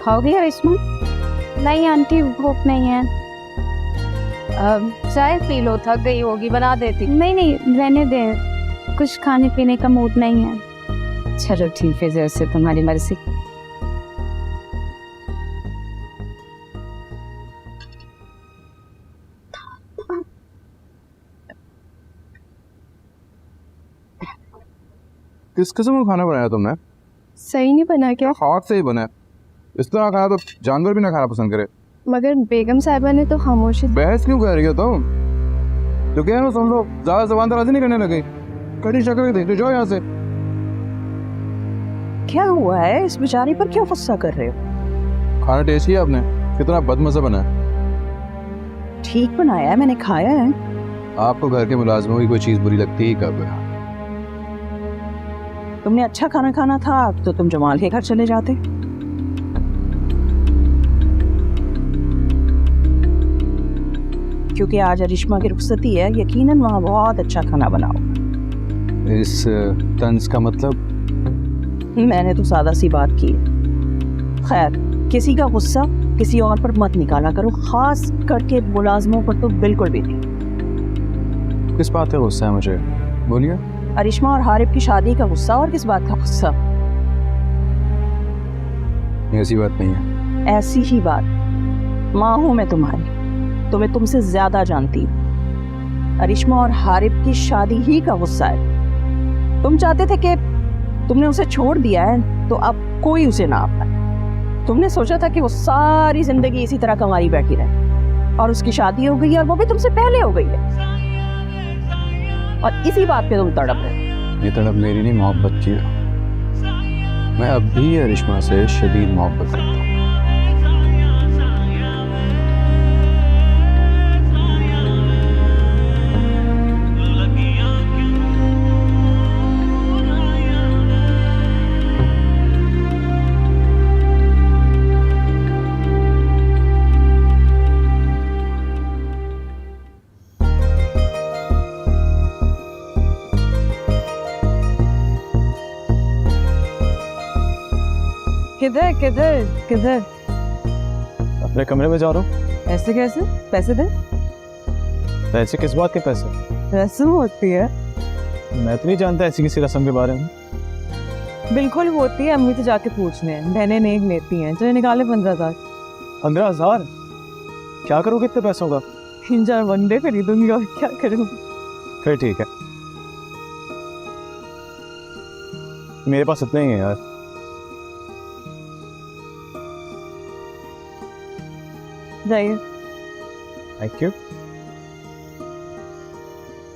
खाओगी रेशमा? नहीं आंटी, भूख नहीं है। चाय पी लो, थक गई होगी, बना देती। नहीं नहीं, रहने दे, कुछ खाने पीने का मूड नहीं है। चलो ठीक है, जैसे तुम्हारी मर्जी। किस किस्म का खाना बनाया तुमने? सही नहीं बना क्या? हाथ से ही बना है। इस तरह खाना तो जानवर भी ना खाना पसंद करे। मगर बेगम साहिबा ने तो खामोशी। बहस क्यों कर रही हो तुम? जो कह रहे हो सुन लो, ज्यादा जबान दराजी नहीं करने लगे। कड़ी शक्ल देखते जाओ यहाँ से। क्या हुआ है? इस बेचारी पर क्यों गुस्सा कर रहे हो? खाना टेस्टी है आपने, कितना बदमजा बना है। ठीक बनाया है, मैंने खाया है। आपको घर के मुलाजमों की कोई चीज बुरी लगती ही कब है? तुमने अच्छा खाना खाना था तो तुम जमाल के घर चले जाते। क्योंकि आज अरिश्मा की रुखसती है, यकीनन वहाँ बहुत अच्छा खाना बनाओ। इस तंज का मतलब? मैंने तो सादा सी बात की। खैर, किसी का गुस्सा किसी और पर मत निकाला करो, खास करके मुलाजमों पर तो बिल्कुल भी नहीं। किस बात का गुस्सा है मुझे? बोलिए। अरिश्मा और हारिब की शादी का गुस्सा, और किस बात का गुस्सा? ऐसी बात नहीं है। ऐसी ही बात। माँ हूं मैं तुम्हारी, तो मैं तुमसे ज्यादा जानती हूँ। अरिश्मा और हारिब की शादी ही का गुस्सा है। तुम चाहते थे कि तुमने उसे छोड़ दिया है तो अब कोई उसे ना अपनाए। तुमने सोचा था कि वो सारी जिंदगी इसी तरह कमाई बैठी रहे, और उसकी शादी हो गई, और वो भी तुमसे पहले हो गई है, और इसी बात पे तुम तड़प रहे। ये तड़प मेरी नहीं, मोहब्बत की है। मैं अब भी अरिश्मा से शदीद मोहब्बत करता हूँ। किधर किधर किधर? अपने कमरे में जा रहा हूँ। ऐसे कैसे? पैसे दे। पैसे? किस बात के पैसे? रस्म होती है। मैं तो नहीं जानता ऐसी किसी रस्म के बारे में। बिल्कुल होती है, अम्मी तो जाके पूछने हैं, बहनें नहीं लेती हैं। चलो निकाले 15,000। 15,000? क्या करोगे इतने पैसों का? 3-4 वनडे खरीदूंगी, और क्या करूँगी। फिर ठीक है, मेरे पास इतने ही है यार। जाइए। Thank you.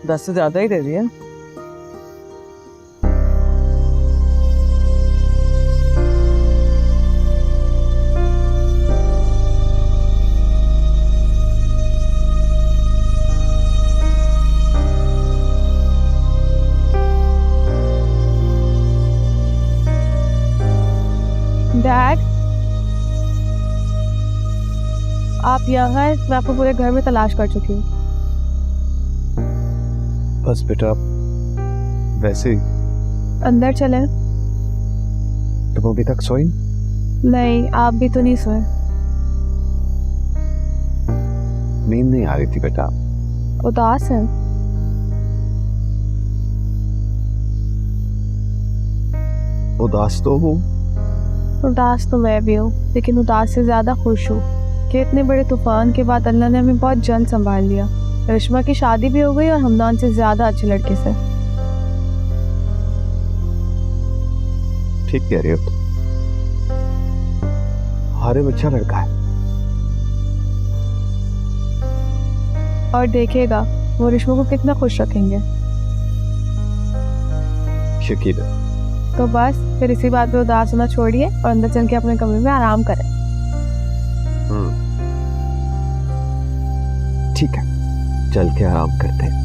10 से ज्यादा ही दे दिया। डैड, आप यहाँ हैं? मैं आपको पूरे घर में तलाश कर चुकी हूँ। बस बेटा, वैसे ही। अंदर चले। तुम अभी तक सोई? नहीं, आप भी तो नहीं सोए। नींद नहीं आ रही थी बेटा। उदास है? उदास तो हूँ। उदास तो मैं भी हूँ, लेकिन उदास से ज्यादा खुश हूँ कि इतने बड़े तूफान के बाद अल्लाह ने हमें बहुत जल्द संभाल लिया। रिश्मा की शादी भी हो गई, और हमदान से ज्यादा अच्छे लड़के से। ठीक कह रही हो। हारिब अच्छा लड़का है। और देखेगा वो रिश्मा को कितना खुश रखेंगे। यकीन है। तो बस फिर इसी बात पे उदास होना छोड़िए और अंदर चल के अपने कमरे में आराम करें। ठीक है, चल के आराम करते हैं।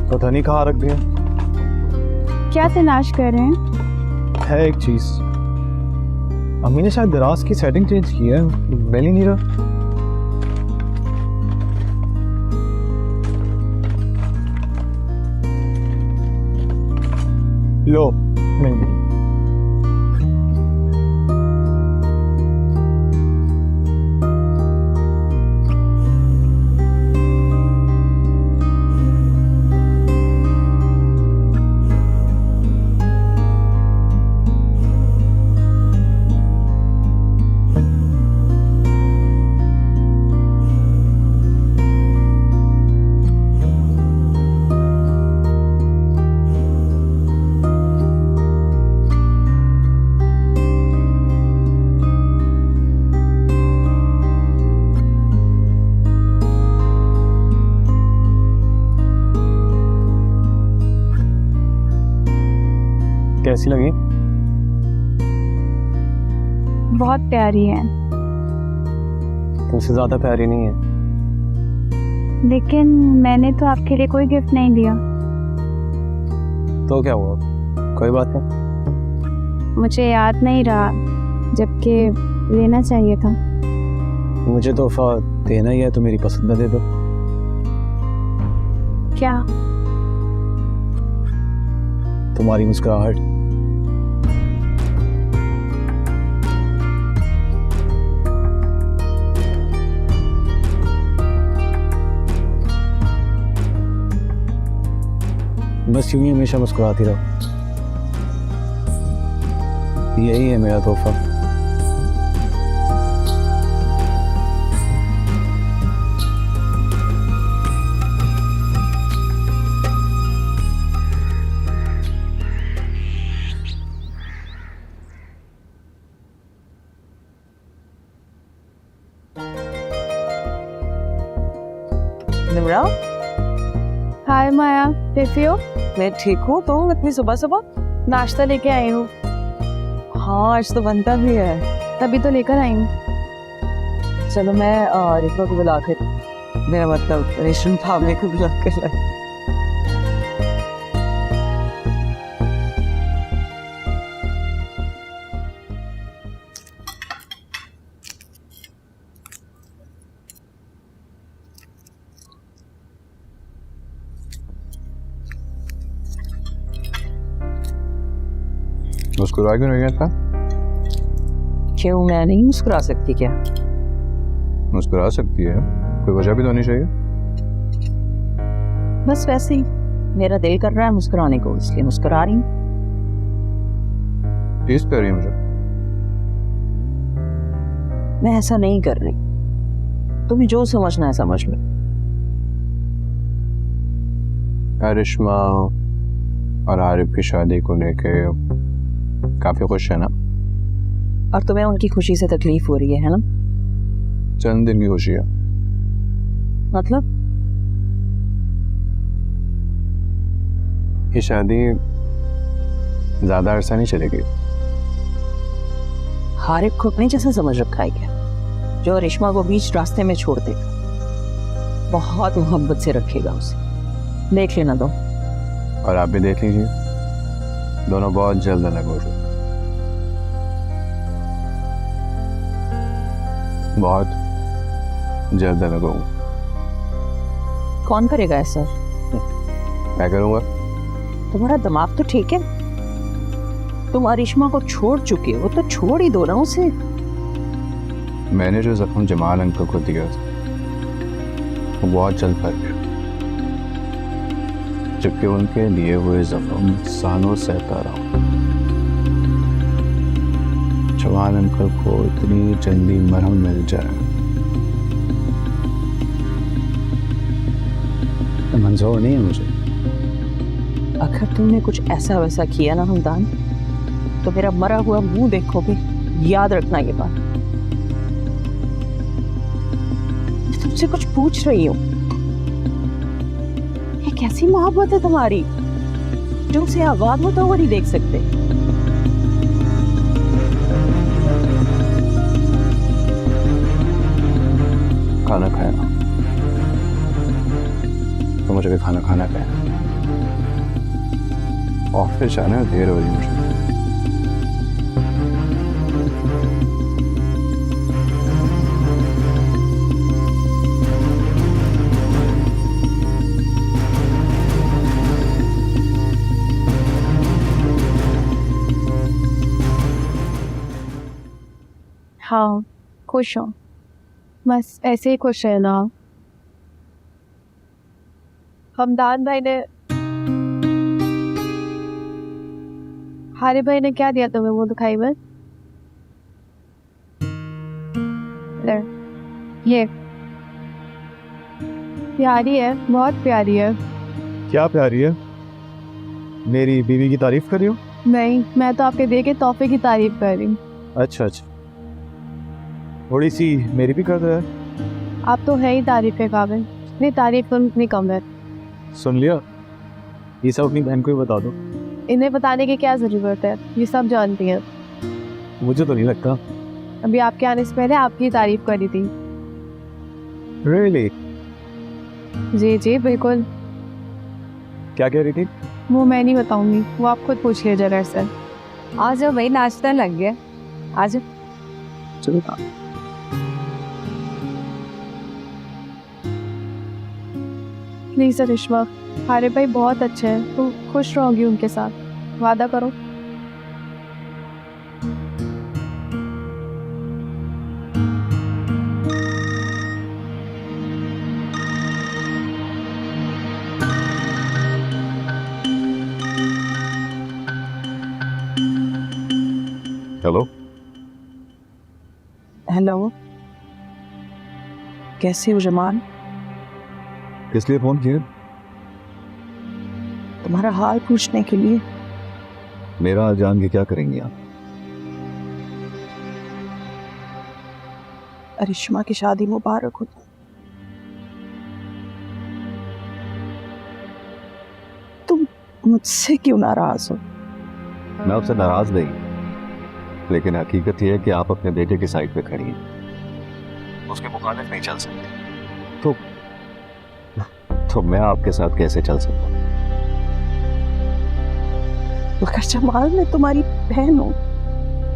पता नहीं कहाँ रख दिया। क्या तलाश कर रहे हैं? है एक चीज, अम्मी ने शायद दराज की सेटिंग चेंज की है, मिल ही नहीं रहा। लो नहीं कैसी लगी? बहुत प्यारी है, तुमसे ज्यादा प्यारी नहीं है। लेकिन मैंने तो आपके लिए कोई गिफ्ट नहीं दिया। तो क्या हुआ, कोई बात नहीं। मुझे याद नहीं रहा, जबकि लेना चाहिए था। मुझे तोहफा देना ही है तो मेरी पसंद दे दो। क्या? तुम्हारी मुस्कुराहट। बस यूं ही हमेशा मुस्कुराती रहो, यही है मेरा तोहफा। निमरा, हाय माया, कैसी हो? मैं ठीक हूँ। तो इतनी सुबह सुबह नाश्ता लेके आई हूँ। हाँ, आज तो बनता भी है। तभी तो लेकर आई हूँ। चलो मैं रिफा को बुला कर, मेरा मतलब रेशम भाभी को बुला कर लाई। मुस्कुरा क्यों नहीं था? क्यों, मैं नहीं मुस्कुरा सकती क्या? मुस्कुरा सकती है, कोई वजह भी तो होनी चाहिए। बस वैसे ही मेरा दिल कर रहा है मुस्कुराने को, इसलिए मुस्कुरा रही हूँ। टीज कर रही है मुझे। मैं ऐसा नहीं कर रही, तुम्हें जो समझना है समझ लो। करिश्मा और आरिफ की शादी को लेके काफी खुश है ना? और तुम्हें उनकी खुशी से तकलीफ हो रही है ना? चंद दिन की खुशी है। मतलब ये शादी ज्यादा अरसा नहीं चलेगी। हारिफ को अपने जैसा समझ रखा है क्या, जो रेशमा को बीच रास्ते में छोड़ देगा? बहुत मोहब्बत से रखेगा उसे, देख लेना दो। और आप भी देख लीजिए, दोनों बहुत जल्द अलग हो जाए। बहुत जल्द अलग होंगे। कौन करेगा ऐसा? मैं करूँगा। तुम्हारा दिमाग तो ठीक है, तुम अरिश्मा को छोड़ चुके हो तो छोड़ ही दो ना उसे। मैंने जो जख्म जमाल अंकल को दिया वो बहुत जल्द भर गया, जबकि उनके लिए हुए जख्म सालों सहता रहा। जमाल अंकल को इतनी जल्दी मरहम मिल जाए तो मंजूर नहीं है मुझे। अगर तुमने कुछ ऐसा वैसा किया ना हमदान, तो मेरा मरा हुआ मुंह देखोगे, याद रखना ये बात। मैं तुमसे कुछ पूछ रही हूँ, ये कैसी मोहब्बत है तुम्हारी जो उसे आबाद होता हुआ नहीं देख सकते? खाना खाया तो मुझे भी खाना खाना है। ऑफिस जाने में देर हो रही मुझे। हाँ, खुश हो, बस ऐसे ही खुश रहना। हमदान भाई ने, हारिब भाई ने क्या दिया तुम्हें, वो दिखाई बस। ये प्यारी है, बहुत प्यारी है। क्या प्यारी है? मेरी बीवी की तारीफ कर रही हो? नहीं, मैं तो आपके दे के तोहफे की तारीफ कर रही हूँ। अच्छा अच्छा, थोड़ी सी मेरी भी कर दो यार। आप तो है ही तारीफ के काबिल, इतनी तारीफ करूँ इतनी कम है। सुन लिया, ये सब अपनी बहन को ही बता दो। इन्हें बताने की क्या ज़रूरत है, ये सब जानती हैं। मुझे तो नहीं लगता। अभी आपके आने से पहले आपकी तारीफ करी थी। रियली? जी जी बिल्कुल। क्या कह रही थी? वो मैं नहीं बताऊंगी, वो आप खुद पूछ लीजिए जरा से। आ जाओ भाई, नाश्ता लग गया, आ जाओ। चलो। प्लीज़ रिश्मा, हारिब भाई बहुत अच्छे हैं, तुम खुश रहोगी उनके साथ, वादा करो। हेलो, हेलो, कैसे हो जमान? किस लिए फोन किया? तुम्हारा हाल पूछने के लिए। मेरा हाल जान के क्या करेंगे आप? अरिश्मा की शादी मुबारक हो। तुम मुझसे क्यों नाराज हो? मैं आपसे नाराज नहीं, लेकिन हकीकत यह है कि आप अपने बेटे की साइड पे खड़ी हैं, उसके मुखालिफ नहीं चल सकते। तो मैं आपके साथ कैसे चल सकता हूँ? मगर जमाल, मैं तुम्हारी बहन हूँ।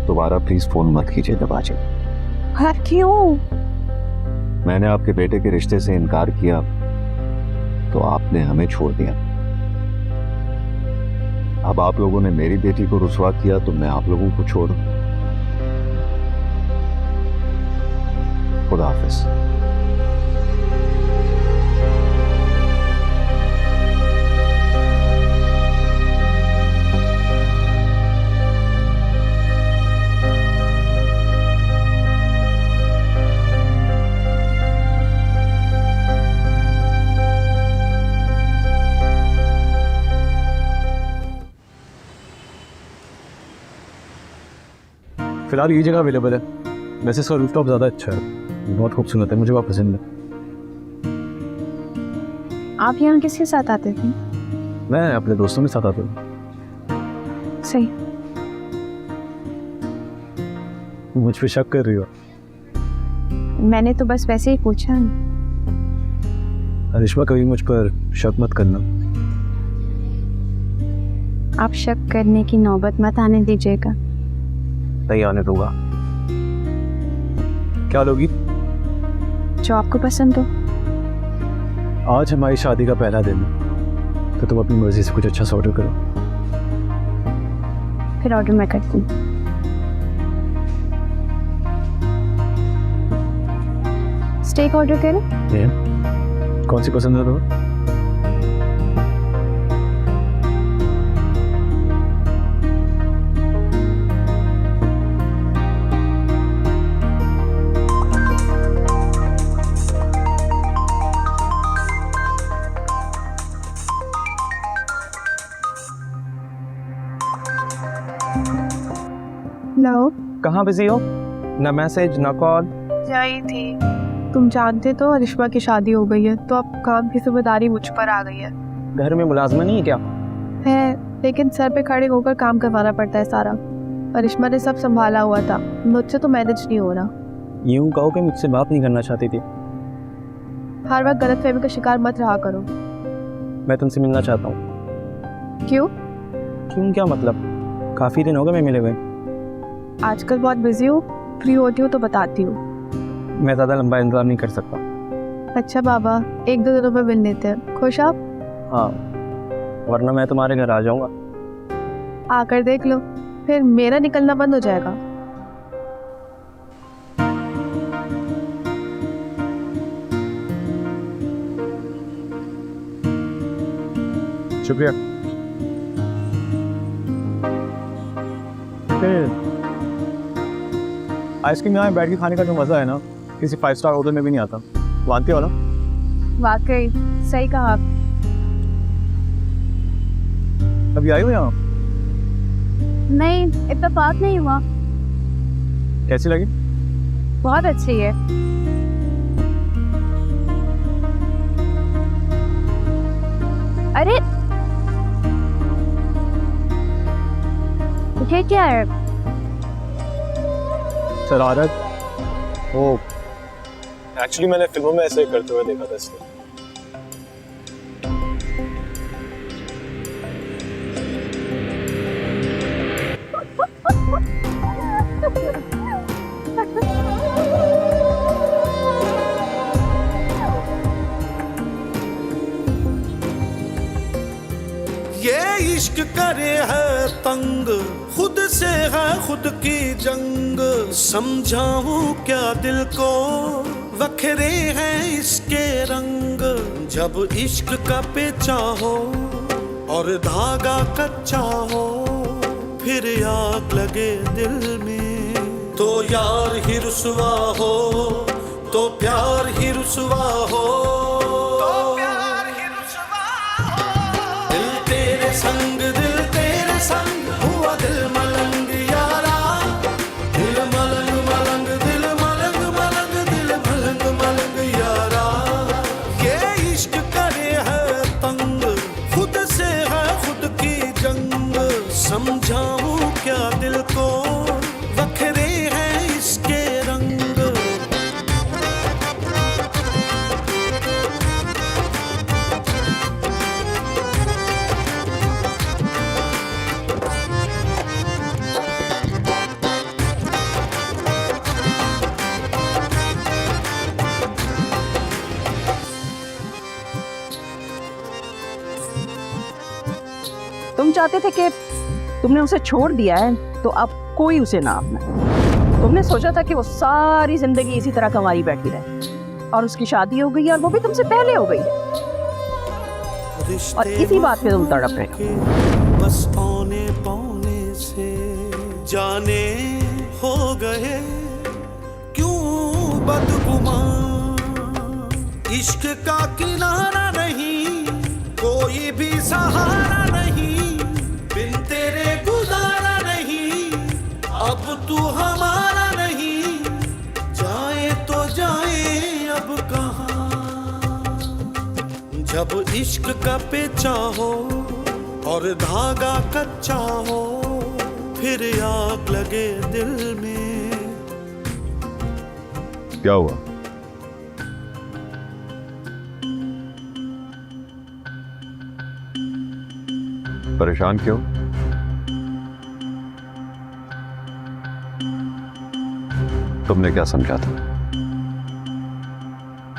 दोबारा प्लीज फोन मत कीजिए दबाजे। हाँ, क्यों? मैंने आपके बेटे के रिश्ते से इनकार किया तो आपने हमें छोड़ दिया। अब आप लोगों ने मेरी बेटी को रुसवा किया तो मैं आप लोगों को छोड़ दूं। खुदा हाफिज। फिलहाल ये जगह अवेलेबल है। वैसे इसका रूफटॉप ज़्यादा अच्छा है, बहुत खूबसूरत है, मुझे बहुत पसंद है। आप यहाँ किसके साथ आते थे? मैं अपने दोस्तों के साथ आता हूँ। सही। मुझ पे शक कर रही हो? मैंने तो बस वैसे ही पूछा। अरिश्मा, कभी मुझ पर शक मत करना। आप शक करने की नौबत मत आने दीजिएगा। नहीं आने दूंगा। क्या लोगी? जो आपको पसंद हो। आज हमारी शादी का पहला दिन है, तो तुम अपनी मर्जी से कुछ अच्छा सा ऑर्डर करो। फिर ऑर्डर मैं करती हूँ। स्टेक ऑर्डर करें? कौन सी पसंद है तुम्हें? हेलो। कहाँ बिजी हो? ना मैसेज ना कॉल। जाई थी। तुम जानते तो अरिश्मा की शादी हो गई है, तो अब काम की जिम्मेदारी मुझ पर आ गई है। घर में मुलाजमा नहीं है क्या? है, लेकिन सर पे खड़े होकर काम करवाना पड़ता है सारा। अरिश्मा ने सब संभाला हुआ था, मुझसे तो मैनेज नहीं हो रहा। यूं कहो कि मुझसे बात नहीं करना चाहती थी। हर वक्त गलतफहमी का शिकार मत रहा करो। मैं तुमसे मिलना चाहता हूँ। क्यों? क्यों क्या मतलब? काफ़ी दिन हो गए मैं मिले हुए। आजकल बहुत बिजी हूँ, फ्री होती हूँ तो बताती हूँ। मैं ज़्यादा लंबा इंतजार नहीं कर सकता। अच्छा बाबा, एक दो दिनों में मिल लेते हैं। खुश आप? हाँ, वरना मैं तुम्हारे घर आ जाऊँगा। आकर देख लो, फिर मेरा निकलना बंद हो जाएगा। शुक्रिया। आइसक्रीम यहाँ बैठ के खाने का जो मज़ा है ना, किसी 5 स्टार होटल में भी नहीं आता। मानती हो ना? वाकई सही कहा आप। अभी आई हो यहाँ? नहीं, इत्तेफाक नहीं हुआ। कैसी लगी? बहुत अच्छी है। अरे ये क्या है? शरारत? ओ, एक्चुअली मैंने फिल्मों में ऐसे करते हुए देखा था इसलिए। ये इश्क करे है तंग, खुद से है खुद की जंग। समझाऊं क्या दिल को, वखरे हैं इसके रंग। जब इश्क का पेचा हो और धागा कच्चा हो, फिर आग लगे दिल में, तो यार ही रुसवा हो, तो प्यार ही रुसवा हो। संग दिल तेरे संग हुआ दिल मलंग यारा। दिल मलंग मलंग दिल मलंग मलंग दिल मलंग मलंग यारा। ये इश्क करे है तंग, खुद से है खुद की जंग। समझाऊं क्या दिल को, वखरे हैं इसके रंग। तुम चाहते थे कि तुमने उसे छोड़ दिया है तो अब कोई उसे ना अपनाए। तुमने सोचा था कि वो सारी जिंदगी इसी तरह कमाई बैठी रहे, और उसकी शादी हो गई और वो भी तुमसे पहले हो गई है, और इसी बात पे तुम तड़प रहे हो। बस पौने पौने से जाने हो गए क्यों बदगुमान। इश्क का किनारा नहीं, कोई भी सहारा नहीं, बिन तेरे गुजारा नहीं। अब तू हमारा नहीं, जाए तो जाए अब कहाँ। जब इश्क का पेचा हो और धागा कच्चा हो, फिर आग लगे दिल में। क्या हुआ? परेशान क्यों? तुमने क्या समझा था?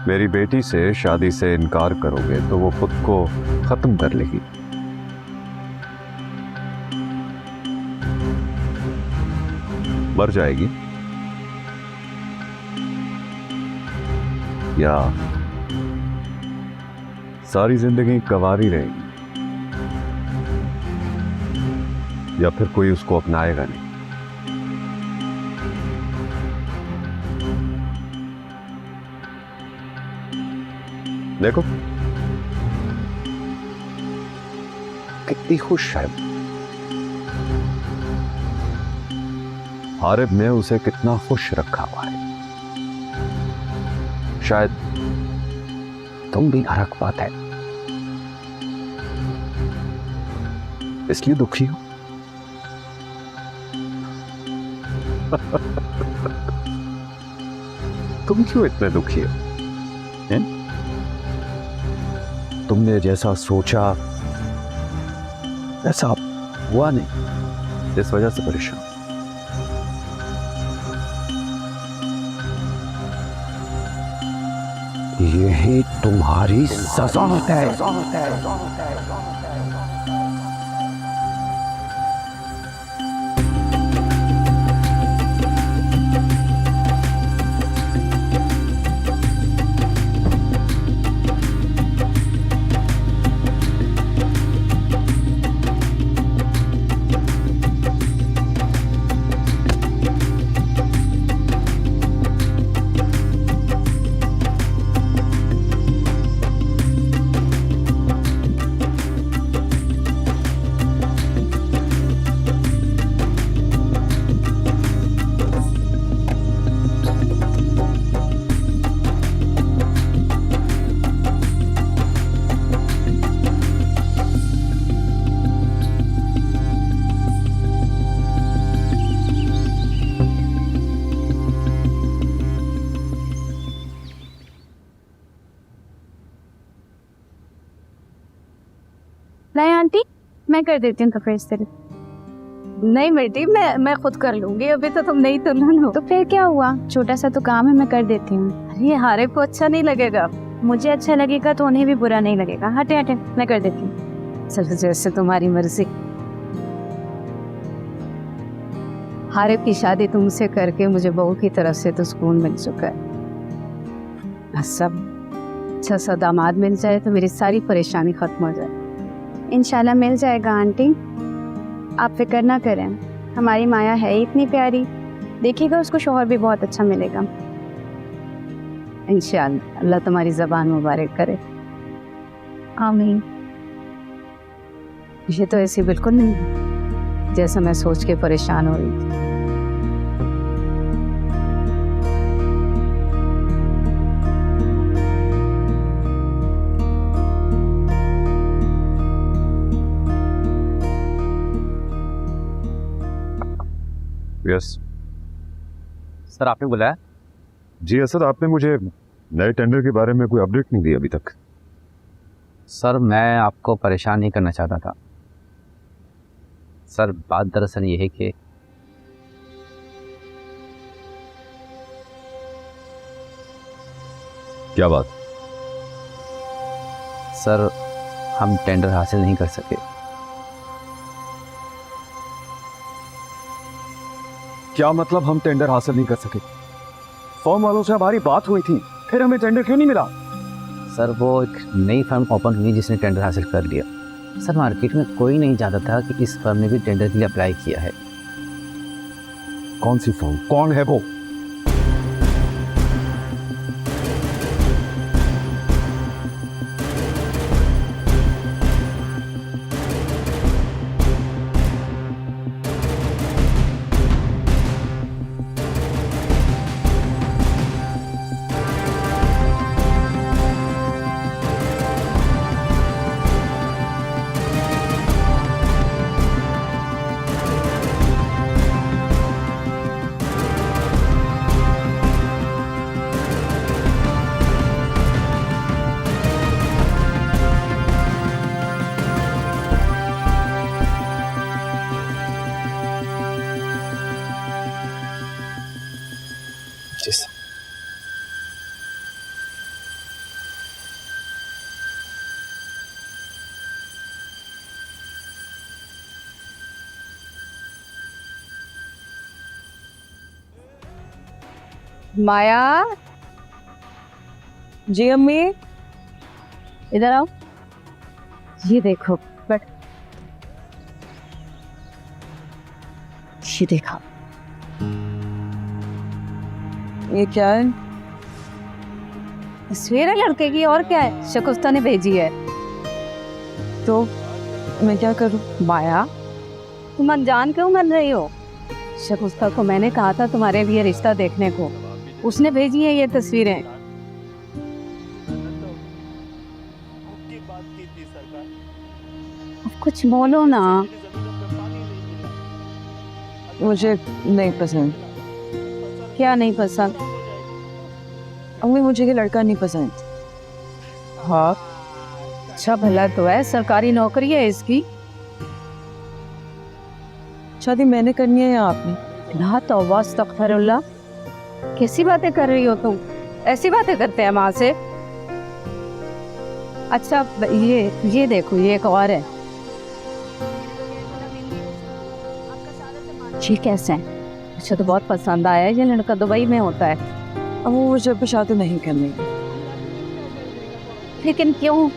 मेरी बेटी से शादी से इनकार करोगे तो वो खुद को खत्म कर लेगी। मर जाएगी, या सारी जिंदगी कंवारी रहेगी, या फिर कोई उसको अपनाएगा नहीं। देखो कितनी खुश है। हारिब ने उसे कितना खुश रखा हुआ है। शायद तुम भी ना रख पाते, इसलिए दुखी हो। तुम क्यों इतने दुखी हो? हैं? तुमने जैसा सोचा ऐसा हुआ नहीं, इस वजह से परेशान। यही तुम्हारी सजा है। मैं कर देती हूँ कपड़े इस्त्री। नहीं बेटी, मैं खुद कर लूंगी, अभी तो तुम नहीं तुलन हो। तो फिर क्या हुआ, छोटा सा तो काम है, मैं कर देती हूँ। ये हारे को अच्छा नहीं लगेगा। मुझे अच्छा लगेगा तो उन्हें भी बुरा नहीं लगेगा। हटे हटे, मैं कर देती हूँ। चलो जैसे तुम्हारी मर्जी। हारे की शादी तुमसे करके मुझे बहू की तरफ से तो सुकून मिल चुका है। सब अच्छा सा दामाद मिल जाए तो मेरी सारी परेशानी खत्म हो जाए। इंशाल्लाह मिल जाएगा आंटी, आप फिक्र ना करें। हमारी माया है ही इतनी प्यारी, देखिएगा उसको शौहर भी बहुत अच्छा मिलेगा। इंशाअल्लाह, अल्लाह तुम्हारी ज़बान मुबारक करे। आमीन। ये तो ऐसी बिल्कुल नहीं है जैसा मैं सोच के परेशान हो रही थी। यस सर आपने बुलाया? जी असद, आपने मुझे नए टेंडर के बारे में कोई अपडेट नहीं दी अभी तक। सर मैं आपको परेशान नहीं करना चाहता था सर। बात दरअसल ये है कि क्या बात? सर हम टेंडर हासिल नहीं कर सके। क्या मतलब हम टेंडर हासिल नहीं कर सके? फॉर्म वालों से हमारी बात हुई थी, फिर हमें टेंडर क्यों नहीं मिला? सर वो एक नई फर्म ओपन हुई जिसने टेंडर हासिल कर लिया। सर मार्केट में कोई नहीं जानता था कि इस फर्म ने भी टेंडर के लिए अप्लाई किया है। कौन सी फर्म, कौन है वो? माया, जी अम्मी। इधर आओ। ये देखो, बट ये देखा, ये क्या है? तस्वीर है लड़के की, और क्या है? शकुफ्ता ने भेजी है। तो मैं क्या करूं? माया, तुम अनजान क्यों बन रही हो? शकुफ्ता को मैंने कहा था तुम्हारे लिए रिश्ता देखने को, उसने भेजी है ये तस्वीरें। अब कुछ बोलो ना। मुझे नहीं पसंद। क्या नहीं पसंद? अम्मी मुझे ये लड़का नहीं पसंद। हाँ, अच्छा भला तो है, सरकारी नौकरी है इसकी। शादी मैंने करनी है या आपने? ना तौबा अस्तगफिरुल्लाह, कैसी बातें कर रही हो तुम? ऐसी बातें करते हैं माँ से? अच्छा ये देखो, ये एक और है। ये कैसे है? अच्छा तो बहुत पसंद आया है। ये लड़का दुबई में होता है। अब वो मुझे अभी शादी नहीं करनी, लेकिन क्यों?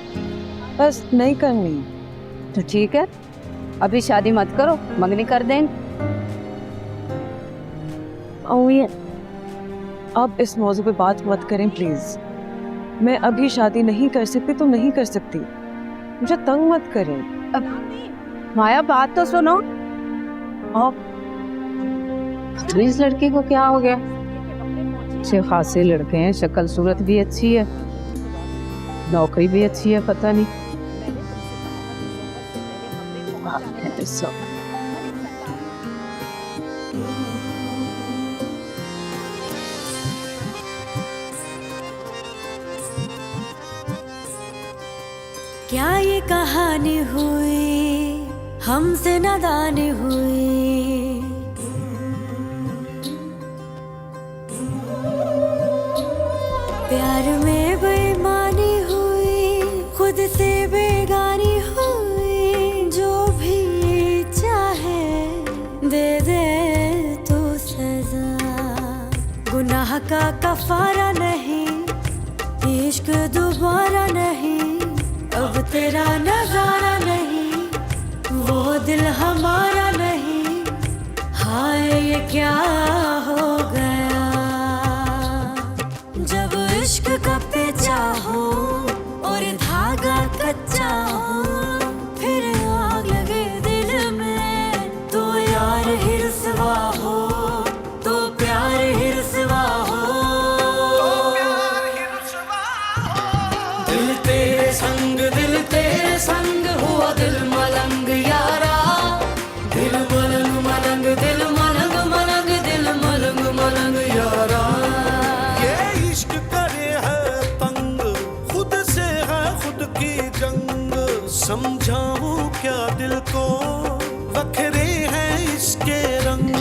बस नहीं करनी। तो ठीक है, अभी शादी मत करो, मंगनी कर देंगे। और ये अब इस मौजू पे बात मत करें प्लीज। मैं अभी शादी नहीं कर सकती तो नहीं कर सकती, मुझे तंग मत करें। माया बात तो सुनो। अब इस लड़के को क्या हो गया? अच्छे खासे लड़के हैं, शक्ल सूरत भी अच्छी है, नौकरी भी अच्छी है, पता नहीं। क्या ये कहानी हुई हमसे नादानी हुई, प्यार में बेईमानी हुई, खुद से बेगानी हुई, जो भी चाहे दे दे तो सजा, गुनाह का कफारा नहीं, इश्क दोबारा नहीं, अब तेरा नजारा नहीं, वो दिल हमारा नहीं, हाय ये क्या हो गया। जब इश्क का पेचा हो और धागा कच्चा हो, फिर आग लगे दिल में, तो यार ही रुसवा हो, तो प्यार ही रुसवा हो, दिल तेरे संग हुआ दिल मलंग यारा, दिल मलंग मलंग दिल मलंग मलंग दिल मलंग मलंग यारा। ये इश्क करे है तंग, खुद से है खुद की जंग, समझाऊं क्या दिल को, वखरे हैं इसके रंग।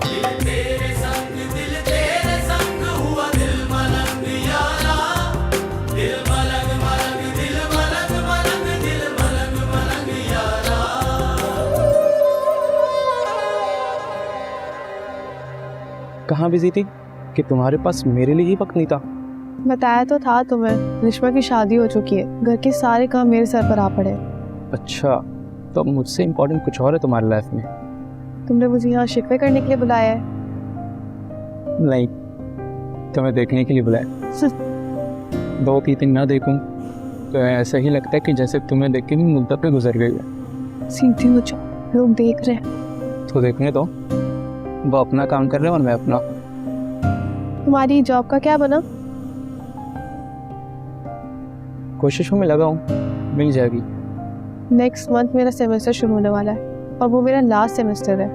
दिल तेरे संग हुआ दिल मलंग यारा, दिल मलंग मलंग दिल मलंग मलंग दिल मलंग मलंग यारा। कहाँ बिजी थी कि तुम्हारे पास मेरे लिए ही वक्त नहीं था? बताया तो था तुम्हें, रिश्मा की शादी हो चुकी है, घर के सारे काम मेरे सर पर आ पड़े। अच्छा, तो अब मुझसे इम्पोर्टेंट कुछ और है तुम्हारी लाइफ में? तुमने मुझे यहाँ शिकवे करने के लिए बुलाया है? नहीं, तुम्हें देखने के लिए बुलाया। 2-3 दिन ना देखूं तो ऐसा ही लगता है कि जैसे तुम्हें देख के भी मुद्दत पे गुजर गई है। सीधी हो जाओ, लोग देख रहे हैं। तो देखने दो, वो अपना काम कर रहे हैं और मैं अपना। तुम्हारी जॉब का क्या बना? कोशिशों में लगा हूँ, मिल जाएगी। नेक्स्ट मंथ मेरा सेमेस्टर शुरू होने वाला है और वो मेरा लास्ट सेमेस्टर है।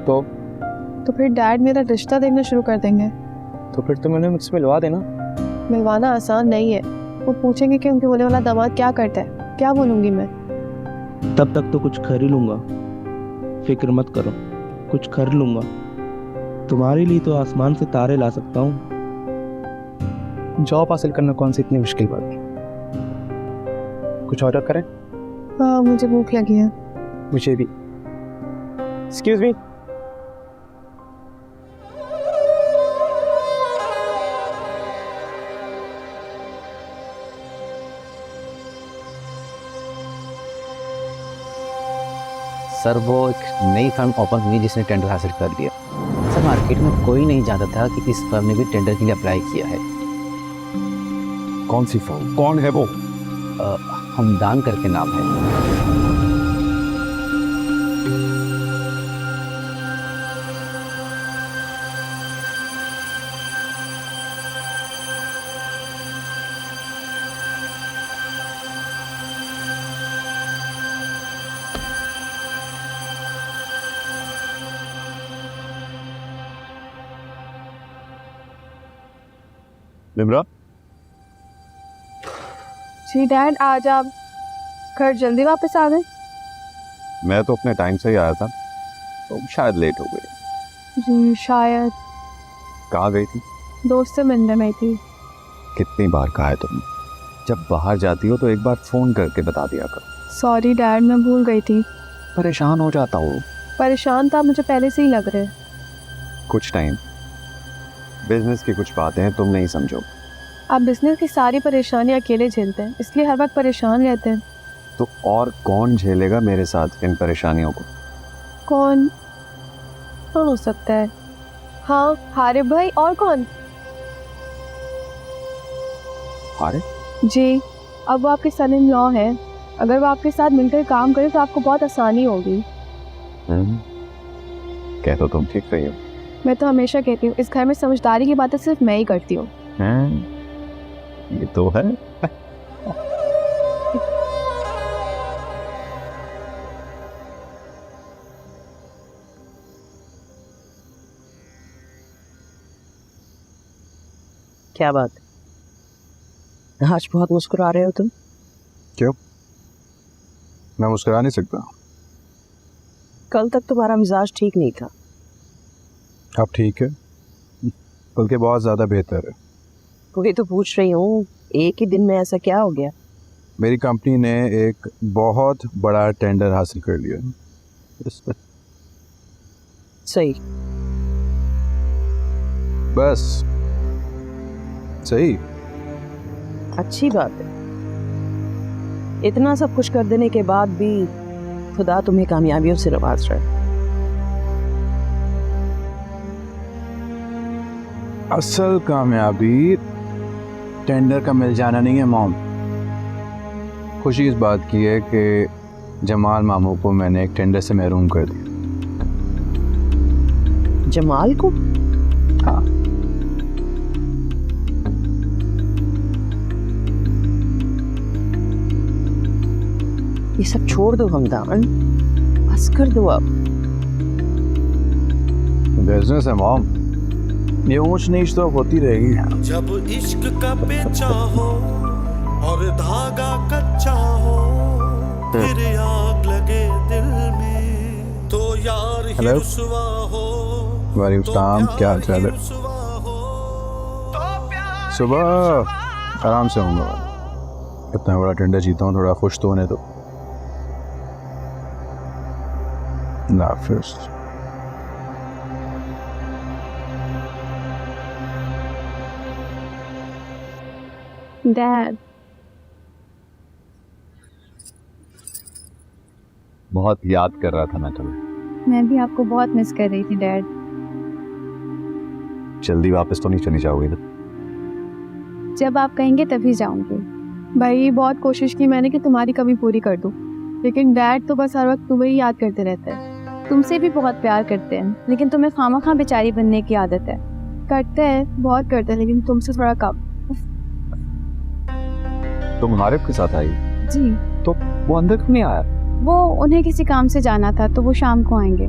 तो फिर डैड मेरा रिश्ता देखना शुरू कर देंगे। तो फिर तुम उन्हें मुझसे मिलवा देना। मिलवाना आसान नहीं है। वो पूछेंगे कि उनके होने वाला दामाद क्या करता है, क्या बोलूँगी मैं? तब तक तो कुछ कर ही लूँगा, फिक्र मत करो, कुछ कर लूँगा। तुम्हारे लिए तो आसमान से तारे ला सकता हूँ। जॉब हासिल करना कौन सी इतनी मुश्किल बात है? कुछ ऑर्डर करें? हाँ, मुझे भूख लगी है। मुझे भी। Excuse me. सर वो एक नई फर्म ओपन हुई जिसने टेंडर हासिल कर लिया। सर मार्केट में कोई नहीं जानता था कि इस फर्म ने भी टेंडर के लिए अप्लाई किया है। कौन सी फर्म, कौन है वो? हमदान करके नाम है। निम्रा, जी डैड, आज आप घर जल्दी वापस आ गए? मैं तो अपने टाइम से ही आया था, तो शायद लेट हो गई। जी शायद। कहाँ गई थी? दोस्त से मिलने में थी। कितनी बार कहा है तुमने, जब बाहर जाती हो तो एक बार फोन करके बता दिया करो। सॉरी डैड, मैं भूल गई थी। परेशान हो जाता हूँ। परेशान था, मुझे पहले से ही लग रहे। कुछ टाइम, बिजनेस की कुछ बातें हैं, तुम नहीं समझो। आप बिजनेस की सारी परेशानी अकेले झेलते हैं, इसलिए हर वक्त परेशान रहते हैं। तो और कौन झेलेगा मेरे साथ इन परेशानियों को? कौन हो सकता है? हाँ, हारिब भाई। और कौन? हारिब जी, अब वो आपके सन इन लॉ हैं। अगर वो आपके साथ मिलकर काम करें तो आपको बहुत आसानी होगी। कह तो तुम ठीक रही हो। मैं तो हमेशा कहती हूँ, इस घर में समझदारी की बातें सिर्फ मैं ही करती हूँ। ये तो है। क्या बात, आज बहुत मुस्कुरा रहे हो तुम? क्यों? मैं मुस्कुरा नहीं सकता? कल तक तुम्हारा मिजाज ठीक नहीं था। अब ठीक है, बल्कि बहुत ज़्यादा बेहतर है। वही तो पूछ रही हूँ, एक ही दिन में ऐसा क्या हो गया? मेरी कंपनी ने एक बहुत बड़ा टेंडर हासिल कर लिया। सही। बस सही। अच्छी बात है। इतना सब कुछ कर देने के बाद भी खुदा तुम्हें कामयाबियों से नवाज रहा है। असल कामयाबी टेंडर का मिल जाना नहीं है मॉम। खुशी इस बात की है कि जमाल मामू को मैंने एक टेंडर से महरूम कर दिया। जमाल को? हाँ। ये सब छोड़ दो हमदान, बस कर दो अब। बिजनेस है मॉम, ये ऊंच नीच तो होती रहेगी। जब इश्क का पेचा हो और धागा कच्चा हो, फिर आग लगे दिल में तो यार ही हेलो। रुसवा हो। वालेकुम सलाम, क्या हाल चाल है? सुबह आराम से होऊंगा। इतना बड़ा टेंडर जीता हूँ, थोड़ा खुश तो होने दो। नाफिस। डैड, बहुत याद कर रहा था मैं तुम्हें। मैं भी आपको बहुत मिस कर रही थी डैड। जल्दी वापस तो नहीं चली जाओगी ना? जब आप कहेंगे तभी जाऊंगी। भाई बहुत कोशिश की मैंने कि तुम्हारी कमी पूरी कर दूं, लेकिन डैड तो बस हर वक्त तुम्हें ही याद करते रहते हैं। तुमसे भी बहुत प्यार करते हैं, लेकिन तुम्हें खामखा बेचारी बनने की आदत है। करते हैं, बहुत करते हैं, लेकिन तुमसे थोड़ा कम। तुम हारिफ के साथ आई? जी। तो वो अंदर क्यों नहीं आया? वो उन्हें किसी काम से जाना था, तो वो शाम को आएंगे।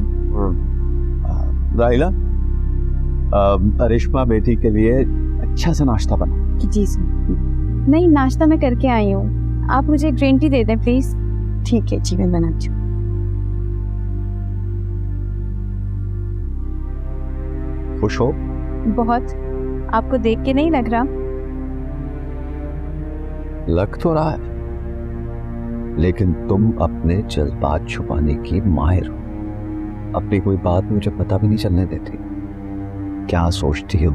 राहिला, रेशमा बेटी के लिए अच्छा सा नाश्ता बना। जी सर। नहीं, नाश्ता मैं करके आई हूँ। आप मुझे ग्रीन टी दे दें प्लीज। ठीक है जी, मैं बनाती हूँ। खुश हो? बहुत। आपको देख के नहीं लग रहा? लग तो रहा है, लेकिन तुम अपने जज्बात छुपाने की माहिर हो। अपनी कोई बात मुझे पता भी नहीं चलने देती। क्या सोचती हो,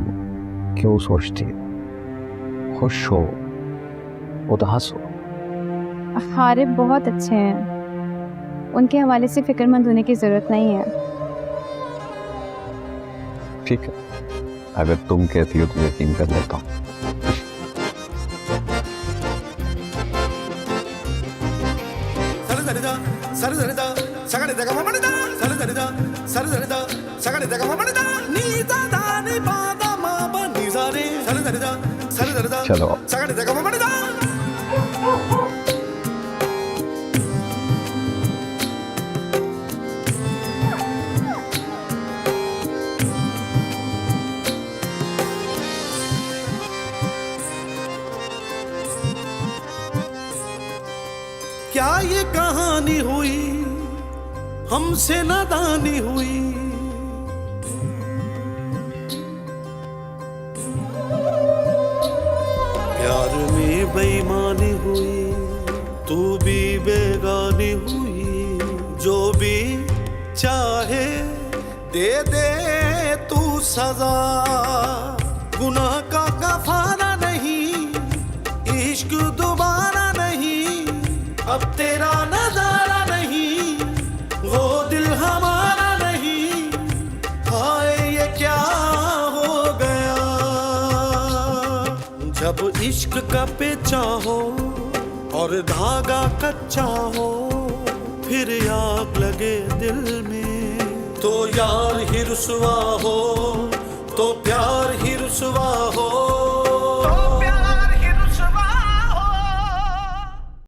क्यों सोचती हो? खुश हो, उदास हो? हारिफ बहुत अच्छे हैं, उनके हवाले से फिक्रमंद होने की जरूरत नहीं है। ठीक है, अगर तुम कहती हो तो यकीन कर लेता हूँ। चलो क्या ये कहानी हुई, हमसे नादानी हुई। प्यार में बेईमानी हुई, तू भी बेगानी हुई। जो भी चाहे दे दे तू सजा, गुनाह का कफारा नहीं, इश्क दोबारा नहीं। अब तेरा नजारा नहीं, वो दिल हमारा नहीं। हाय ये क्या हो गया। जब इश्क का पेचा हो और धागा कच्चा हो, फिर आग लगे दिल में तो यार ही रुसवा हो, तो प्यार ही रुसवा हो।